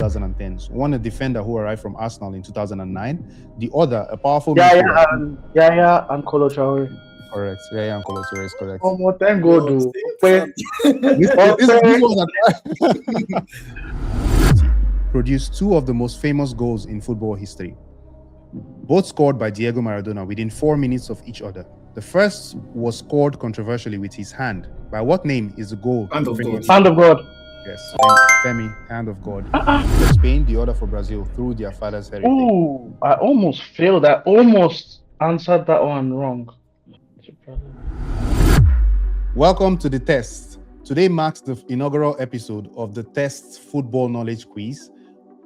2010s. One, a defender who arrived from Arsenal in 2009. The other, a powerful Yeah, midfielder. yeah, and Kolo Traore. Correct. Yeah, Nkolo Toure is correct. Oh, more thank God, do. This one produced two of the most famous goals in football history. Both scored by Diego Maradona within 4 minutes of each other. The first was scored controversially with his hand. By what name is the goal? Hand of God. Hand of God. Yes, Femi, hand of God. For Spain, the other for Brazil, through their father's heritage. Ooh, I almost failed. I almost answered that one wrong. Welcome to the test. Today marks the inaugural episode of the Test Football Knowledge Quiz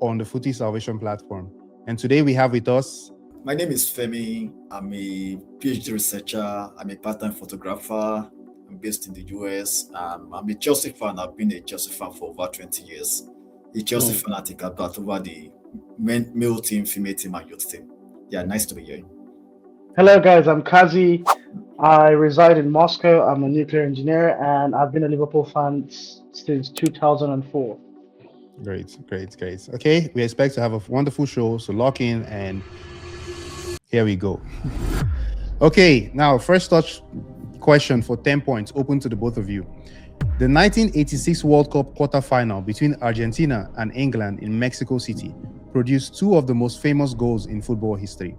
on the Footy Salvation platform. And today we have with us... My name is Femi. I'm a PhD researcher. I'm a part-time photographer. I'm based in the US. I'm a Chelsea fan. I've been a Chelsea fan for over 20 years. A Chelsea fanatic. I've got over the male team, female team, and youth team. Yeah, nice to be here. Hello, guys. I'm KAZZY. I reside in Moscow. I'm a nuclear engineer, and I've been a Liverpool fan since 2004. Great. Okay, we expect to have a wonderful show, so lock in and here we go. Okay, now first touch question for 10 points, open to the both of you. The 1986 World Cup quarterfinal between Argentina and England in Mexico City produced two of the most famous goals in football history.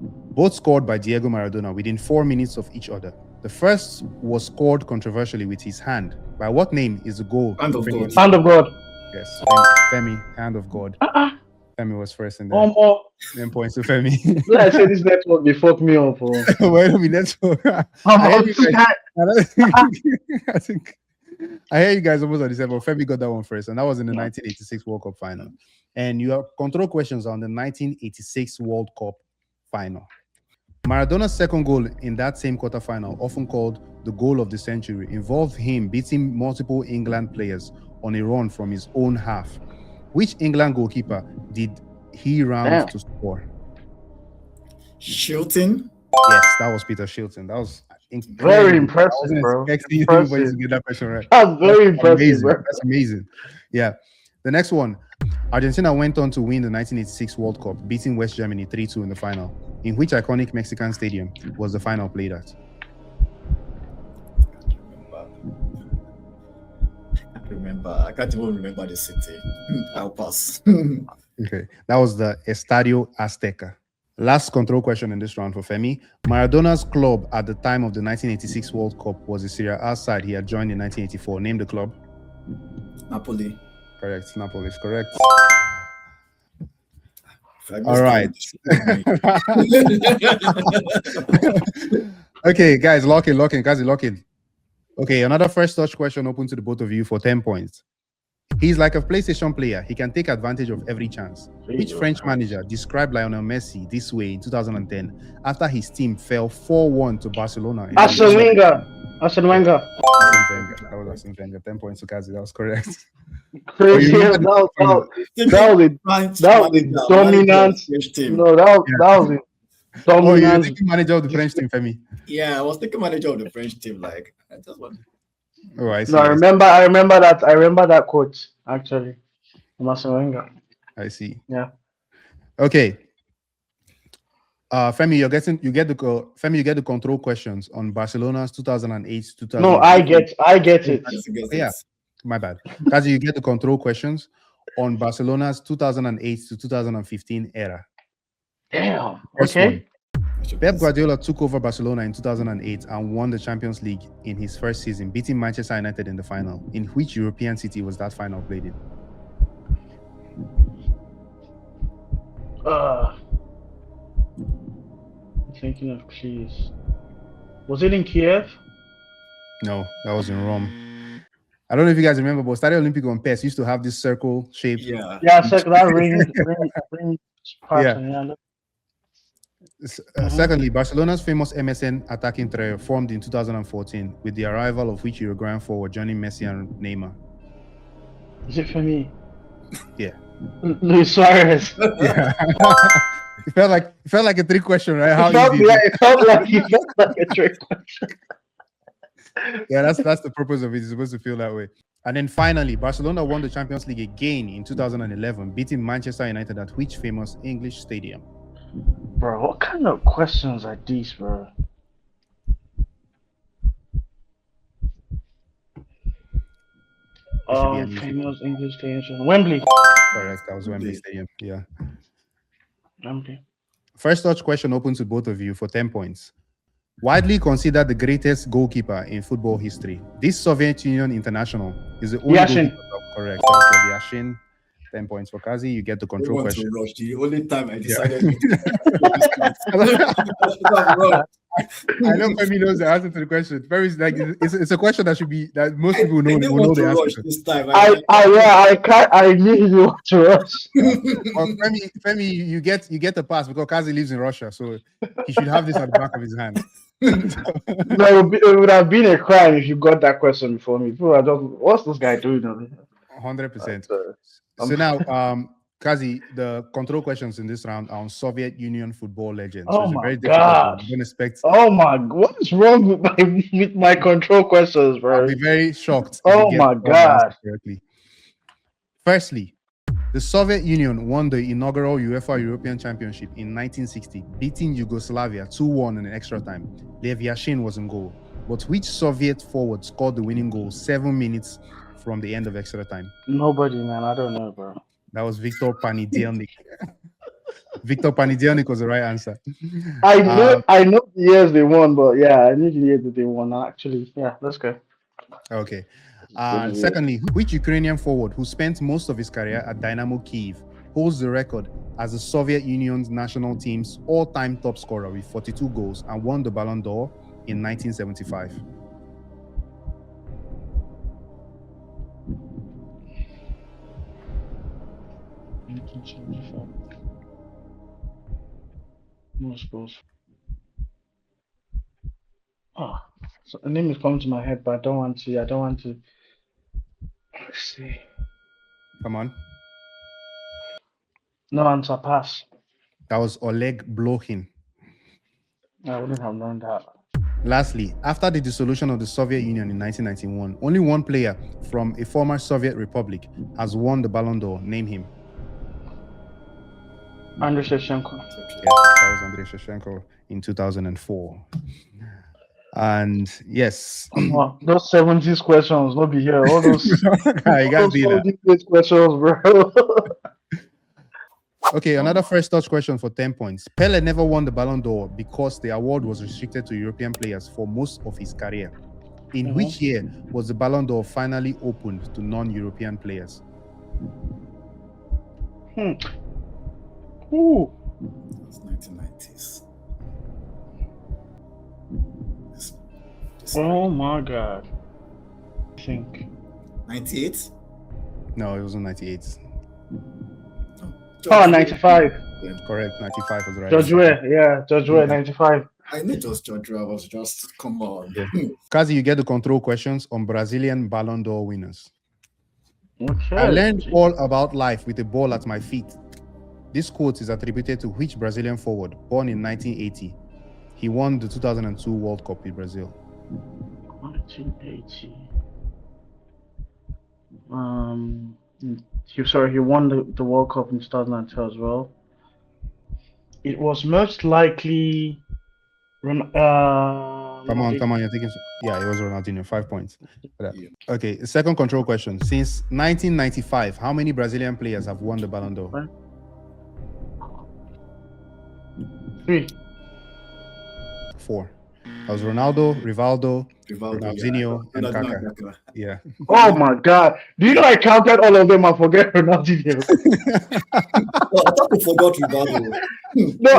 Both scored by Diego Maradona within 4 minutes of each other. The first was scored controversially with his hand. By what name is the goal? Hand of God. Hand of God. Yes, Femi, hand of God. Femi was first in there. 10 points to Femi. I said this network, they fucked me up. Wait a minute. I hear you guys almost on the same, but Femi got that one first, and that was in the 1986 World Cup final. And your control questions on the 1986 World Cup final. Maradona's second goal in that same quarterfinal, often called the goal of the century, involved him beating multiple England players on a run from his own half. Which England goalkeeper did he round to score? Shilton? Yes, that was Peter Shilton. That was very impressive, bro. Everybody to get that question right. That's very impressive, bro. That's amazing. Yeah. The next one. Argentina went on to win the 1986 World Cup, beating West Germany 3-2 in the final. In which iconic Mexican stadium was the final played at? I can't even remember the city. I'll pass. Okay, that was the Estadio Azteca. Last control question in this round for Femi. Maradona's club at the time of the 1986 World Cup was the Serie A side he had joined in 1984. Name the club. Napoli. Correct. Napoli is correct. All right. Okay, guys, lock in. Guys, lock in. Okay, another first touch question open to the both of you for 10 points. He's like a PlayStation player. He can take advantage of every chance. Which French manager described Lionel Messi this way in 2010 after his team fell 4-1 to Barcelona? Arsene Wenger. That was Arsene Wenger. 10 points to KAZZY. That was correct. Crazy. That was a dominant team. No, that was it. Oh, you're thinking manager of the French team, Femi? Yeah, I was thinking manager of the French team. Like, I just want. Oh, I see. No, I remember that quote actually. Arsene Wenger. I see. Yeah. Okay. Femi, you get the control questions on Barcelona's 2008-2009. No, I get it. Yeah, my bad. KAZZY, you get the control questions on Barcelona's 2008 to 2015 era. Damn. First Okay. one. Pep Guardiola took over Barcelona in 2008 and won the Champions League in his first season, beating Manchester United in the final. In which European city was that final played in? I'm thinking of keys. Was it in Kiev? No, that was in Rome. I don't know if you guys remember, but Stadio Olimpico on PES used to have this circle shape. Yeah, circle that ring pattern. Secondly, Barcelona's famous MSN attacking trio formed in 2014 with the arrival of which Uruguayan forward joining Messi and Neymar? Is it for me? Yeah. Luis Suarez. Yeah. It felt like a trick question, right? It felt like a trick question. Yeah, that's the purpose of it. It's supposed to feel that way. And then finally, Barcelona won the Champions League again in 2011, beating Manchester United at which famous English stadium? Bro, what kind of questions are these, bro? It should be an easy one. Famous English station. Wembley. Correct. That was Wembley Stadium. Yeah. Wembley. First touch question open to both of you for 10 points. Widely considered the greatest goalkeeper in football history, this Soviet Union international is the only Yashin. goalkeeper. Correct. That was Yashin. 10 points for KAZZY. You get the I control want question. to rush. The only time I Yeah. decided not to I know Femi knows the answer to the question. Femi's like it's a question that should be that most people know I didn't will know want the to answer rush to. this time. I knew you want to rush. Well, Femi, you get the pass because KAZZY lives in Russia, so he should have this at the back of his hand. No, it would have been a crime if you got that question before me. People are just, what's this guy doing over here? 100%. So, So now, KAZZY, the control questions in this round are on Soviet Union football legends. So Oh it's a my very difficult one. God. You don't expect. Oh my, what is wrong with my control questions, I'll bro? be very shocked if Oh you get my all the God. answers correctly. Firstly, the Soviet Union won the inaugural UEFA European Championship in 1960, beating Yugoslavia 2-1 in extra time. Lev Yashin was in goal. But which Soviet forward scored the winning goal 7 minutes from the end of extra time? Nobody, man. I don't know, bro. That was Viktor Panidelnik. Viktor Panidelnik was the right answer. I know the years they won, but yeah, I knew the year that they won. Actually, yeah, let's go. Okay. Secondly, which Ukrainian forward who spent most of his career at Dynamo Kyiv holds the record as the Soviet Union's national team's all-time top scorer with 42 goals and won the Ballon d'Or in 1975? Most goals. Oh, so a name is coming to my head, but I don't want to. Let's see. Come on. No answer. Pass. That was Oleg Blokhin. I wouldn't have known that. Lastly, after the dissolution of the Soviet Union in 1991, only one player from a former Soviet republic has won the Ballon d'Or. Name him. Andrei Shevchenko. Yes, that was Andrei Shevchenko in 2004. And yes, Oh, those 70s questions, not be here. All those, you guys did that. 70s questions, bro. Okay, another first touch question for 10 points. Pele never won the Ballon d'Or because the award was restricted to European players for most of his career. In which year was the Ballon d'Or finally opened to non-European players? Ooh. It's 1990s. Oh my God. I think. 98? No, it wasn't 98. Oh, 95. Correct, 95 was right. George Weah, yeah, George Weah, 95. I knew it was George. I was just, come on. Yeah. KAZZY, you get the control questions on Brazilian Ballon d'Or winners. Okay. I learned all about life with a ball at my feet. This quote is attributed to which Brazilian forward, born in 1980? He won the 2002 World Cup with Brazil. 1980. He won the World Cup in 2002 as well. It was most likely. Come on, you're taking. Yeah, it was Ronaldinho. 5 points. Yeah. Okay, second control question. Since 1995, how many Brazilian players have won the Ballon d'Or? 3. 4. That was Ronaldo, Rivaldo, Ronaldinho, and Kaká. Yeah. Oh my God! Do you know I counted all of them and forget Ronaldinho? Oh, I thought you forgot Rivaldo. No,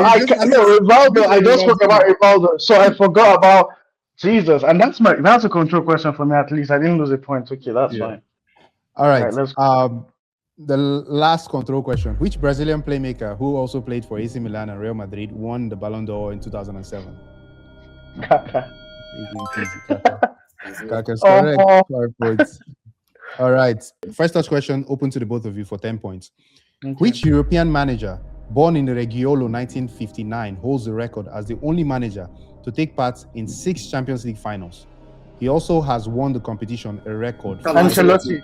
Rivaldo. I just spoke about Rivaldo, so I forgot about Jesus, and that's a control question for me. At least I didn't lose a point. Okay, that's fine. All right. Let's go. The last control question: which Brazilian playmaker who also played for AC Milan and Real Madrid won the Ballon d'Or in 2007? Kaká. Kaká's correct. 5 points. All right. First touch question open to the both of you for 10 points. Okay. Which European manager born in Reggiolo 1959 holds the record as the only manager to take part in 6 Champions League finals? He also has won the competition a record. Ancelotti.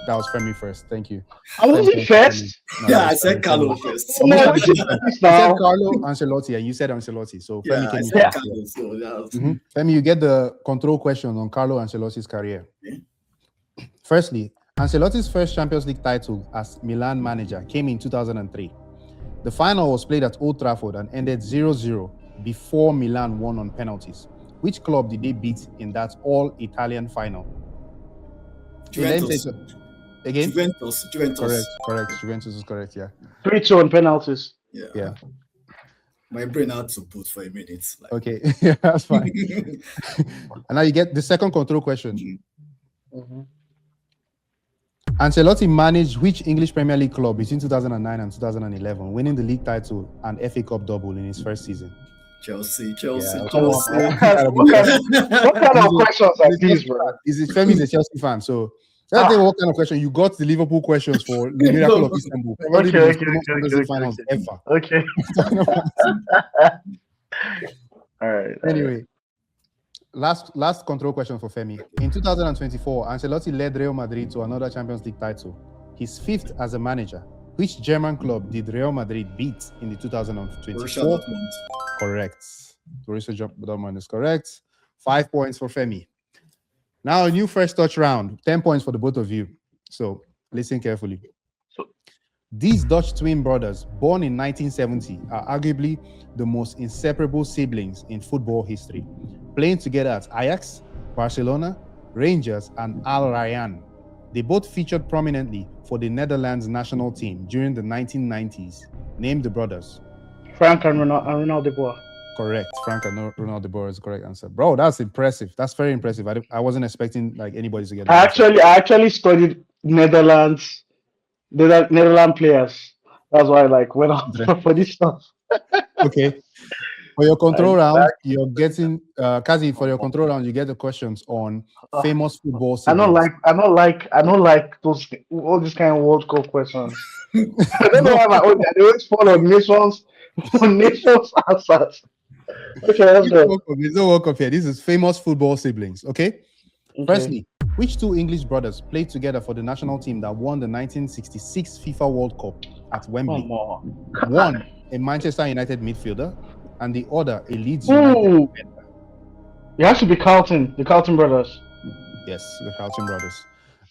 That was Femi first. Thank you. I wasn't first. No, Yeah, that I was said Femi. Carlo first. Almost No, at the this same is time. this You said now. Carlo Ancelotti, and you said Ancelotti. So Femi Yeah, I came in said first. Carlo. So that's Femi, you get the control question on Carlo Ancelotti's career. Okay. Firstly, Ancelotti's first Champions League title as Milan manager came in 2003. The final was played at Old Trafford and ended 0-0 before Milan won on penalties. Which club did they beat in that all-Italian final? Juventus. Again? Juventus. Correct. Juventus is correct, yeah. 3-2 on penalties. Yeah. My brain had to boot for a minute. Like. Okay, yeah, that's fine. And now you get the second control question. Mm-hmm. Ancelotti managed which English Premier League club between 2009 and 2011, winning the league title and FA Cup double in his first season? Chelsea. Yeah. What kind of questions are these, bro? Femi is a Chelsea fan, so let's say what kind of question you got. The Liverpool questions for the Miracle of Istanbul. Probably the most famous Champions League finals ever. Okay. All right. Anyway, last control question for Femi. In 2024, Ancelotti led Real Madrid to another Champions League title, his fifth as a manager. Which German club did Real Madrid beat in the 2024? Borussia Dortmund. Correct. Borussia Dortmund is correct. 5 points for Femi. Now a new first touch round. 10 points for the both of you. So listen carefully. These Dutch twin brothers, born in 1970, are arguably the most inseparable siblings in football history, playing together at Ajax, Barcelona, Rangers, and Al Rayyan. They both featured prominently for the Netherlands national team during the 1990s. Name the brothers. Frank and Ronald de Boer. Correct. Frank and Ronald de Boer is the correct answer. Bro, that's impressive. That's very impressive. I wasn't expecting like anybody to get that. I actually studied Netherland players. That's why I like went out for this stuff. Okay. For your control round, you're getting KAZZY, for your control round, you get the questions on famous football siblings. I don't like those all these kind of World Cup questions. I don't know why they always fall on nations answers. Okay, let's go. There's no World Cup here. This is famous football siblings. Okay. Firstly, which two English brothers played together for the national team that won the 1966 FIFA World Cup at Wembley? One, a Manchester United midfielder, and the other, a Leeds United defender. It has to be Carlton, the Carlton brothers. Yes, the Charlton brothers,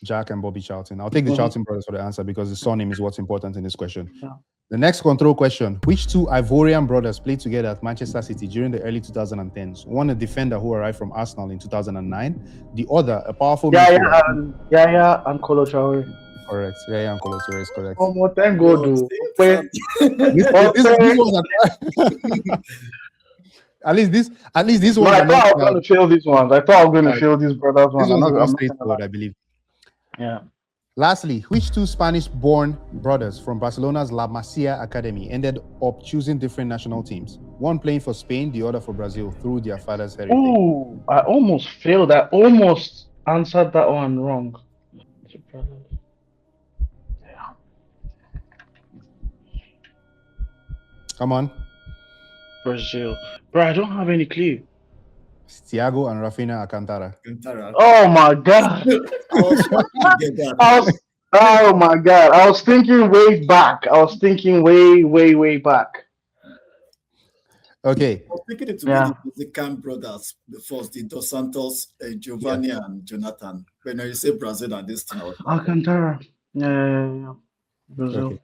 Jack and Bobby Charlton. I'll take the Charlton brothers for the answer because the surname is what's important in this question. Yeah. The next control question: which two Ivorian brothers played together at Manchester City during the early 2010s? One, a defender who arrived from Arsenal in 2009. The other, a powerful midfielder. Yeah, and Kolo Traore. Correct. Yeah, and Kolo Traore is correct. Oh, more thank God, dude. This was at least this one. I thought I was going to fail these ones. I thought I was going to fail these brothers ones. This one was straightforward, I believe. Yeah. Lastly, which two Spanish-born brothers from Barcelona's La Masia Academy ended up choosing different national teams? One playing for Spain, the other for Brazil through their father's heritage. Ooh, I almost failed. I almost answered that one wrong. Come on. Brazil. Bro, I don't have any clue. Thiago and Rafinha Alcantara. Oh my God. Oh my God. I was thinking way back. I was thinking way back. Okay. I was thinking it to be the Camp brothers, the first, the Dos Santos, Giovanni and Jonathan. When you say Brazil and this thing, Alcantara. Yeah. Brazil. Okay.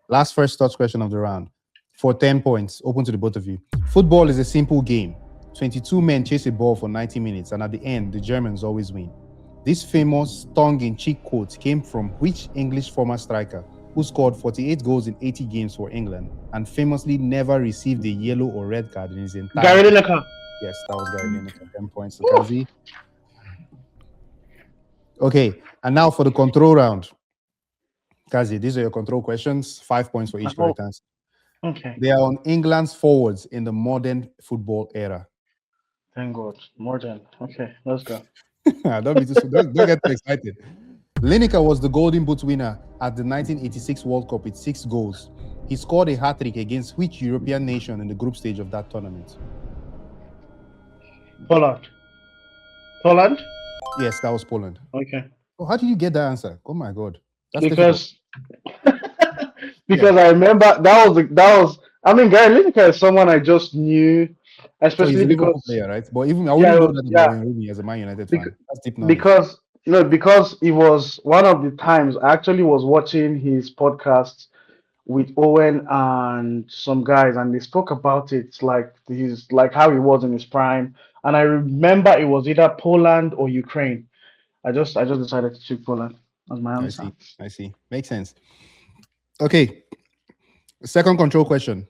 Last first touch question of the round. For 10 points, open to the both of you. Football is a simple game. 22 men chase a ball for 90 minutes, and at the end, the Germans always win. This famous tongue-in-cheek quote came from which English former striker who scored 48 goals in 80 games for England and famously never received a yellow or red card in his entire Gary Lineker. Yes, that was Gary Lineker. 10 points to KAZZY. Okay, and now for the control round. KAZZY, these are your control questions. 5 points for each correct answer. Okay. They are on England's forwards in the modern football era. Thank God. Modern. Okay, let's go. Don't get too excited. Lineker was the Golden Boot winner at the 1986 World Cup with 6 goals. He scored a hat-trick against which European nation in the group stage of that tournament? Pollard. Poland. Yes, that was Poland. Okay. Oh, how did you get that answer? Oh my god, that's difficult. Because Yeah. because I remember that was I mean Gary Lineker is someone I just knew, So he's especially a Liverpool because player, right? But even I yeah wouldn't know that about yeah Wayne Rooney as a Man United bec- fan. That's deep knowledge. because no because it was one of the times I actually was watching his podcast with Owen and some guys, and they spoke about it like his like how he was in his prime. And I remember it was either Poland or Ukraine. I just decided to choose Poland as my I answer. see. I see. Makes sense. Okay. Second control question.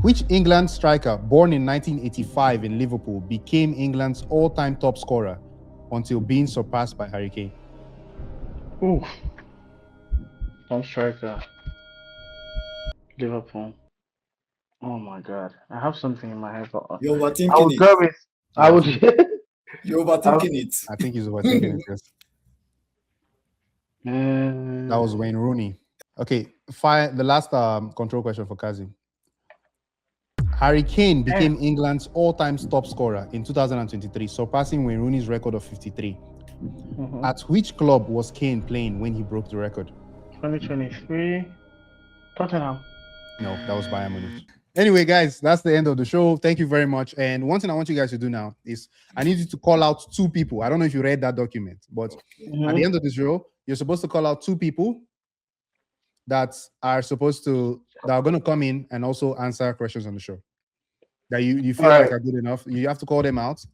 Which England striker born in 1985 in Liverpool became England's all-time top scorer until being surpassed by Harry Kane? Ooh, top striker, Liverpool. Oh my God, I have something in my head, but You're I overthinking would it. go with I Yeah, would. You're I would overthinking it. I think he's overthinking it. Yes. That was uh, Wayne Rooney. Okay, the last control question for Kazi. Harry Kane became England's all-time top scorer in 2023, surpassing Wayne Rooney's record of 53. mhm. At which club was Kane playing when he broke the record? 2023 Tottenham. No, that was Bayern Munich. Anyway, guys, that's the end of the show. Thank you very much. And one thing I want you guys to do now is I need you to call out two people. I don't know if you read that document, but at the Mhm. end of the show, you're supposed to call out two people that are going to come in and also answer questions on the show that you All feel like right. are good enough. You have to call them out.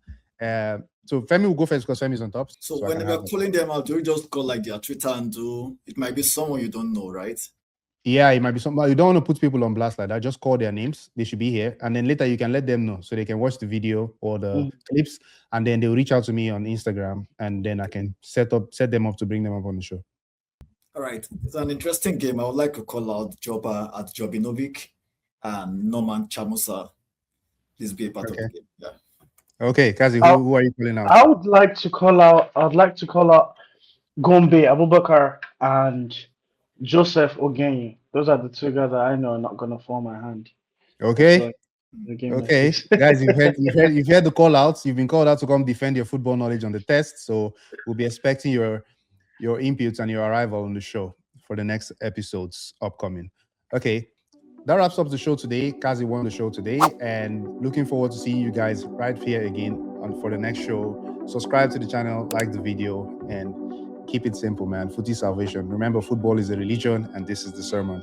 So Femi will go first because Femi's on top, So so I when can we're have them. calling them out, do you just call like their Twitter and do it might be someone you don't know, right? Yeah, it might be something. You don't want to put people on blast like that. Just call their names. They should be here, and then later you can let them know so they can watch the video or the Mm. clips, and then they'll reach out to me on Instagram, and then I can set them up to bring them up on the show. All right. It's an interesting game. I would like to call out Joba at Jobinovic and Norman Chamusa. Please be a part of Okay. the game. Yeah. Okay, Kazi, I, who are you calling out? I would like to call out. I'd like to call out Gombe Abubakar and Joseph Ogenyi. Those are the two guys that I know are not gonna fall my hand. Okay. So the game next Okay, week. guys, you've heard the call outs. You've been called out to come defend your football knowledge on the test. So we'll be expecting your inputs and your arrival on the show for the next episodes upcoming. Okay, that wraps up the show today. Kazi won the show today, and looking forward to seeing you guys right here again for the next show. Subscribe to the channel, like the video, and keep it simple, man. Footy salvation. Remember, football is a religion, and this is the sermon.